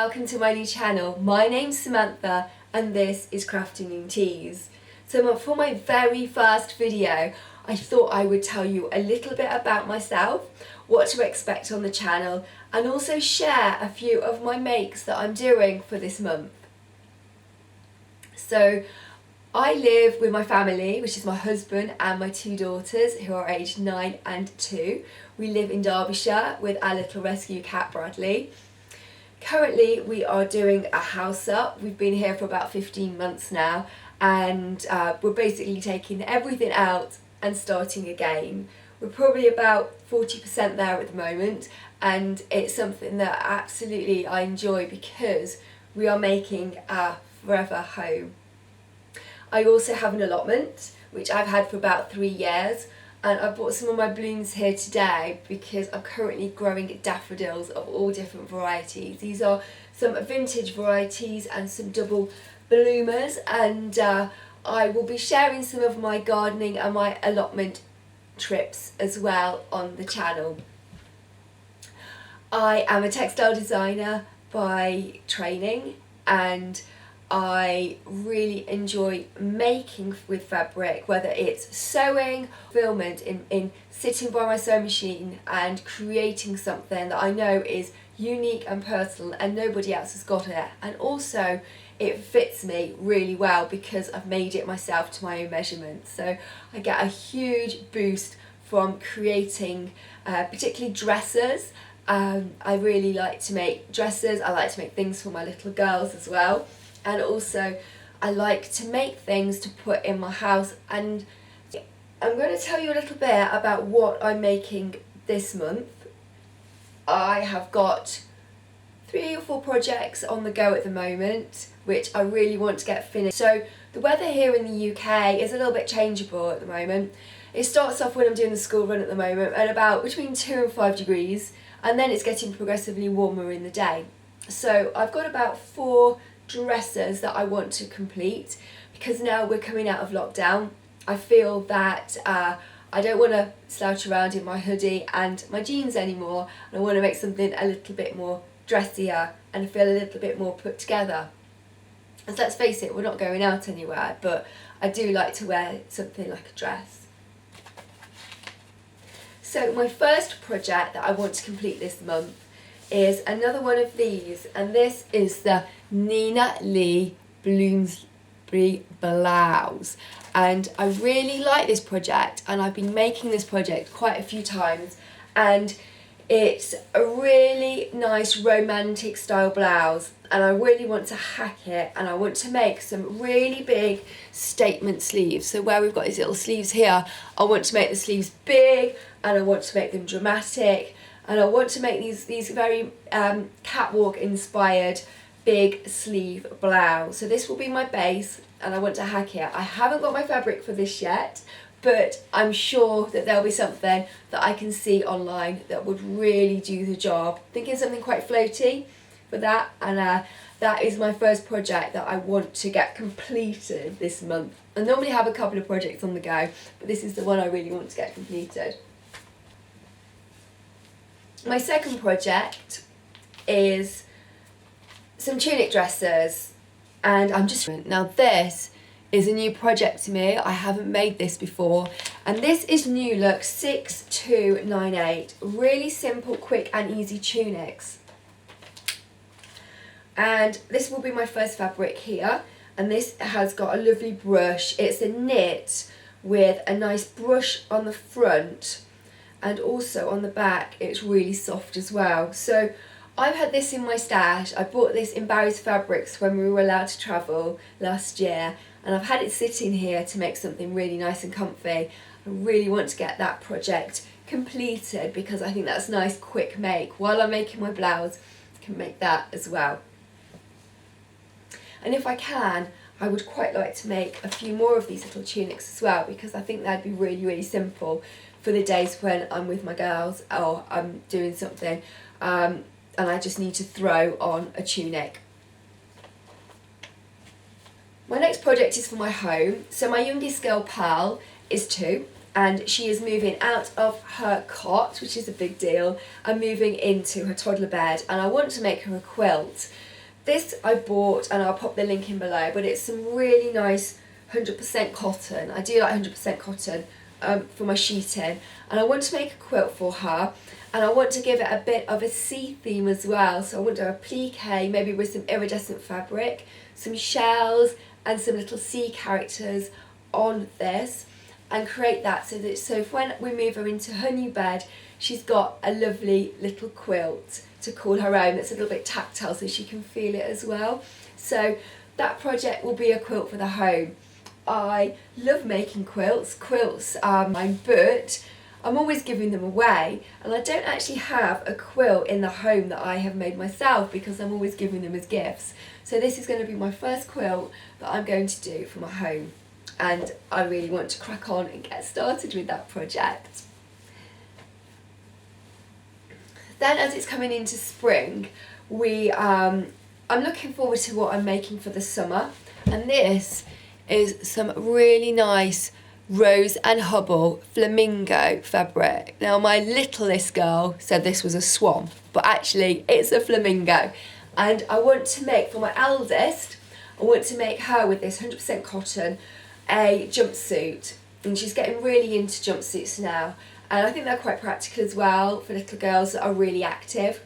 welcome to my new channel. My name's Samantha and this is Crafting in Teas. So for my very first video, I thought I would tell you a little bit about myself, what to expect on the channel, and also share a few of my makes that I'm doing for this month. So I live with my family, which is my husband and my two daughters who are aged 9 and 2. We live in Derbyshire with our little rescue cat Bradley. Currently we are doing a house up. We've been here for about 15 months now, and we're basically taking everything out and starting again. We're probably about 40% there at the moment, and it's something that absolutely I enjoy because we are making a forever home. I also have an allotment which I've had for about 3 years, and I brought some of my blooms here today because I'm currently growing daffodils of all different varieties. These are some vintage varieties and some double bloomers, and I will be sharing some of my gardening and my allotment trips as well on the channel. I am a textile designer by training, and I really enjoy making with fabric, whether it's sewing, fulfillment in sitting by my sewing machine and creating something that I know is unique and personal and nobody else has got it, and also it fits me really well because I've made it myself to my own measurements. So I get a huge boost from creating particularly dresses. I really like to make dresses. I like to make things for my little girls as well. And also I like to make things to put in my house, and I'm going to tell you a little bit about what I'm making this month. I have got 3 or 4 projects on the go at the moment which I really want to get finished. So the weather here in the UK is a little bit changeable at the moment. It starts off when I'm doing the school run at the moment at about between 2 and 5 degrees, and then it's getting progressively warmer in the day. So I've got about 4 dresses that I want to complete because now we're coming out of lockdown. I feel that I don't want to slouch around in my hoodie and my jeans anymore, and I want to make something a little bit more dressier and feel a little bit more put together. And let's face it, we're not going out anywhere, but I do like to wear something like a dress. So my first project that I want to complete this month is another one of these, and this is the Nina Lee Bloomsbury Blouse, and I really like this project, and I've been making this project quite a few times, and it's a really nice romantic style blouse, and I really want to hack it, and I want to make some really big statement sleeves. So where we've got these little sleeves here, I want to make the sleeves big, and I want to make them dramatic, and I want to make these very catwalk inspired big sleeve blouse. So this will be my base, and I want to hack it. I haven't got my fabric for this yet, but I'm sure that there'll be something that I can see online that would really do the job. Thinking something quite floaty for that, and that is my first project that I want to get completed this month. I normally have a couple of projects on the go, but this is the one I really want to get completed. My second project is some tunic dresses, and now this is a new project to me. I haven't made this before, and this is New Look 6298. Really simple, quick and easy tunics. And this will be my first fabric here, and this has got a lovely brush. It's a knit with a nice brush on the front, and also on the back it's really soft as well. So I've had this in my stash. I bought this in Barry's Fabrics when we were allowed to travel last year, and I've had it sitting here to make something really nice and comfy. I really want to get that project completed because I think that's a nice quick make. While I'm making my blouse, I can make that as well. And if I can, I would quite like to make a few more of these little tunics as well, because I think that'd be really, really simple for the days when I'm with my girls or I'm doing something and I just need to throw on a tunic. My next project is for my home. So my youngest girl, Pearl, is 2, and she is moving out of her cot, which is a big deal, and moving into her toddler bed, and I want to make her a quilt. This I bought, and I'll pop the link in below, but it's some really nice 100% cotton. I do like 100% cotton for my sheeting, and I want to make a quilt for her, and I want to give it a bit of a sea theme as well. So I want to do a plique, maybe with some iridescent fabric, some shells and some little sea characters on this, and create that so that when we move her into her new bed, she's got a lovely little quilt to call her own that's a little bit tactile so she can feel it as well. So that project will be a quilt for the home. I love making quilts. Quilts are mine, but I'm always giving them away, and I don't actually have a quilt in the home that I have made myself because I'm always giving them as gifts. So this is going to be my first quilt that I'm going to do for my home, and I really want to crack on and get started with that project. Then as it's coming into spring, I'm looking forward to what I'm making for the summer, and this is some really nice Rose and Hubble Flamingo fabric. Now my littlest girl said this was a swan, but actually it's a flamingo, and I want to make, for my eldest, I want to make her with this 100% cotton a jumpsuit, and she's getting really into jumpsuits now, and I think they're quite practical as well for little girls that are really active,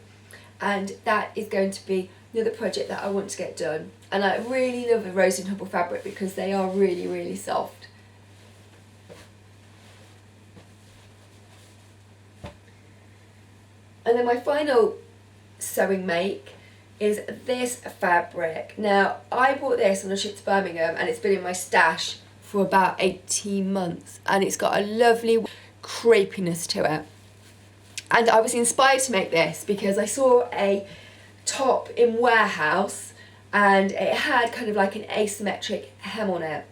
and that is going to be another project that I want to get done. And I really love the Rose and Hubble fabric because they are really, really soft. And then my final sewing make is this fabric. Now I bought this on a trip to Birmingham, and it's been in my stash for about 18 months, and it's got a lovely crepiness to it. And I was inspired to make this because I saw a top in Warehouse, and it had kind of like an asymmetric hem on it,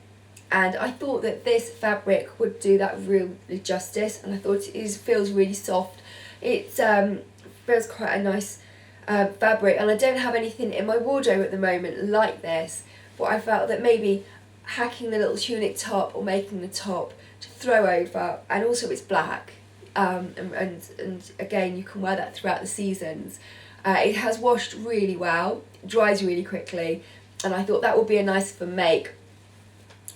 and I thought that this fabric would do that really justice, and I thought it feels really soft. It feels quite a nice fabric, and I don't have anything in my wardrobe at the moment like this, but I felt that maybe hacking the little tunic top or making the top to throw over, and also it's black, and again you can wear that throughout the seasons. It has washed really well, dries really quickly, and I thought that would be a nice for make.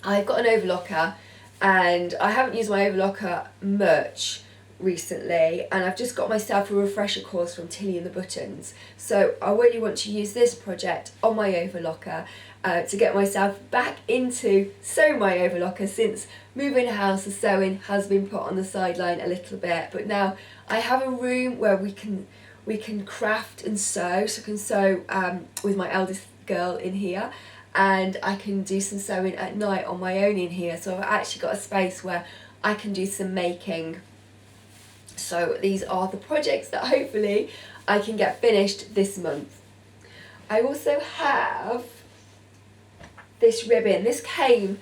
I've got an overlocker, and I haven't used my overlocker much recently, and I've just got myself a refresher course from Tilly and the Buttons, so I really want to use this project on my overlocker to get myself back into sewing my overlocker, since moving house and sewing has been put on the sideline a little bit, but now I have a room where we can craft and sew, so I can sew with my eldest girl in here, and I can do some sewing at night on my own in here, so I've actually got a space where I can do some making. So these are the projects that hopefully I can get finished this month. I also have this ribbon. This came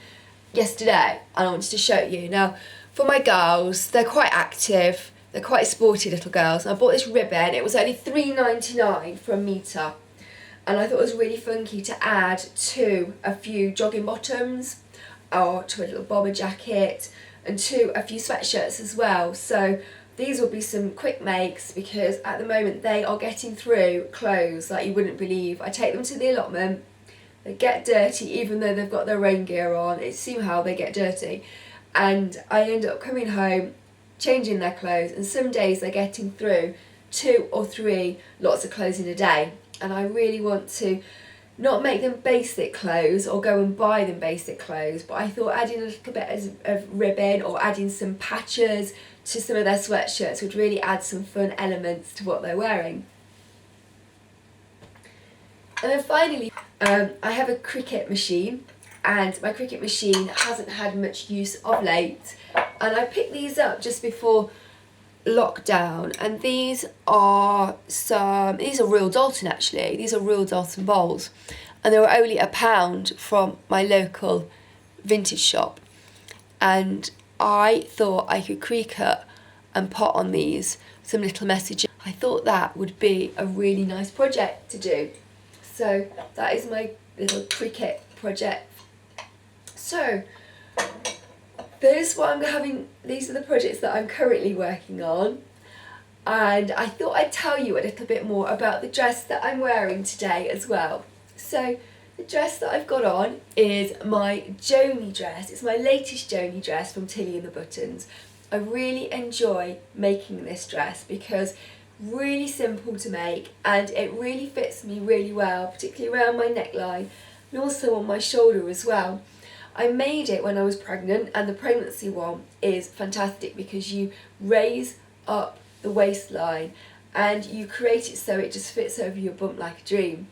yesterday and I wanted to show you. Now for my girls, they're quite active, they're quite sporty little girls, and I bought this ribbon. It was only £3.99 for a metre, and I thought it was really funky to add to a few jogging bottoms or to a little bomber jacket and to a few sweatshirts as well. So these will be some quick makes, because at the moment they are getting through clothes like you wouldn't believe. I take them to the allotment, they get dirty even though they've got their rain gear on. It's somehow they get dirty, and I end up coming home, changing their clothes, and some days they're getting through 2 or 3 lots of clothes in a day, and I really want to not make them basic clothes or go and buy them basic clothes, but I thought adding a little bit of ribbon or adding some patches to some of their sweatshirts would really add some fun elements to what they're wearing. And then finally, I have a Cricut machine, and my Cricut machine hasn't had much use of late, and I picked these up just before lockdown, and these are real Dalton actually. These are real Dalton bowls, and they were only £1 from my local vintage shop, and I thought I could Cricut and put on these some little messages. I thought that would be a really nice project to do. So that is my little Cricut project. So these are the projects that I'm currently working on, and I thought I'd tell you a little bit more about the dress that I'm wearing today as well. So the dress that I've got on is my Joni dress. It's my latest Joni dress from Tilly and the Buttons. I really enjoy making this dress because really simple to make, and it really fits me really well, particularly around my neckline and also on my shoulder as well. I made it when I was pregnant, and the pregnancy one is fantastic because you raise up the waistline and you create it so it just fits over your bump like a dream.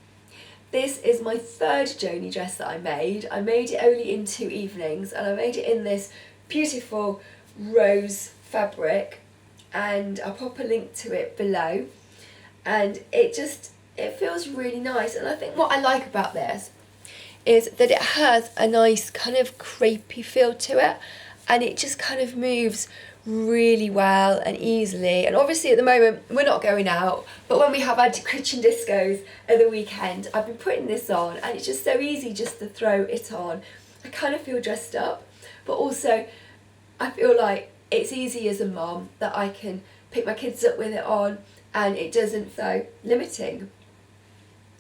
This is my third Joni dress that I made. I made it only in 2 evenings, and I made it in this beautiful rose fabric, and I'll pop a link to it below. And it feels really nice, and I think what I like about this is that it has a nice kind of crepey feel to it, and it just kind of moves really well and easily. And obviously at the moment we're not going out, but when we have our kitchen discos at the weekend, I've been putting this on, and it's just so easy just to throw it on. I kind of feel dressed up, but also I feel like it's easy as a mom that I can pick my kids up with it on, and it doesn't feel limiting.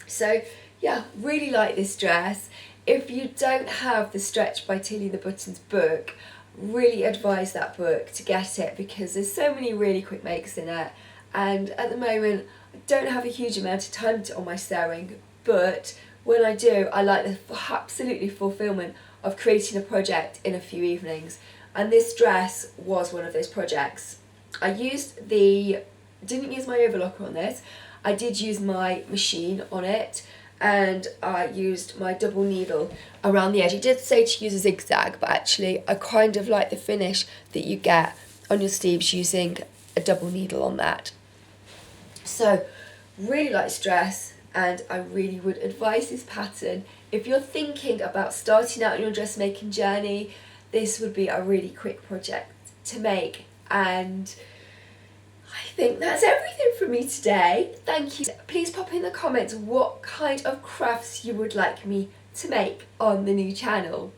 So yeah, really like this dress. If you don't have the Stretch by Tilly the Buttons book, really advise that book to get it, because there's so many really quick makes in it, and at the moment I don't have a huge amount of time on my sewing, but when I do, I like the absolutely fulfillment of creating a project in a few evenings, and this dress was one of those projects. I didn't use my overlocker on this. I did use my machine on it, and I used my double needle around the edge. It did say to use a zigzag, but actually I kind of like the finish that you get on your sleeves using a double needle on that. So really like this dress, and I really would advise this pattern. If you're thinking about starting out on your dressmaking journey, this would be a really quick project to make. And I think that's everything from me today. Thank you. Please pop in the comments what kind of crafts you would like me to make on the new channel.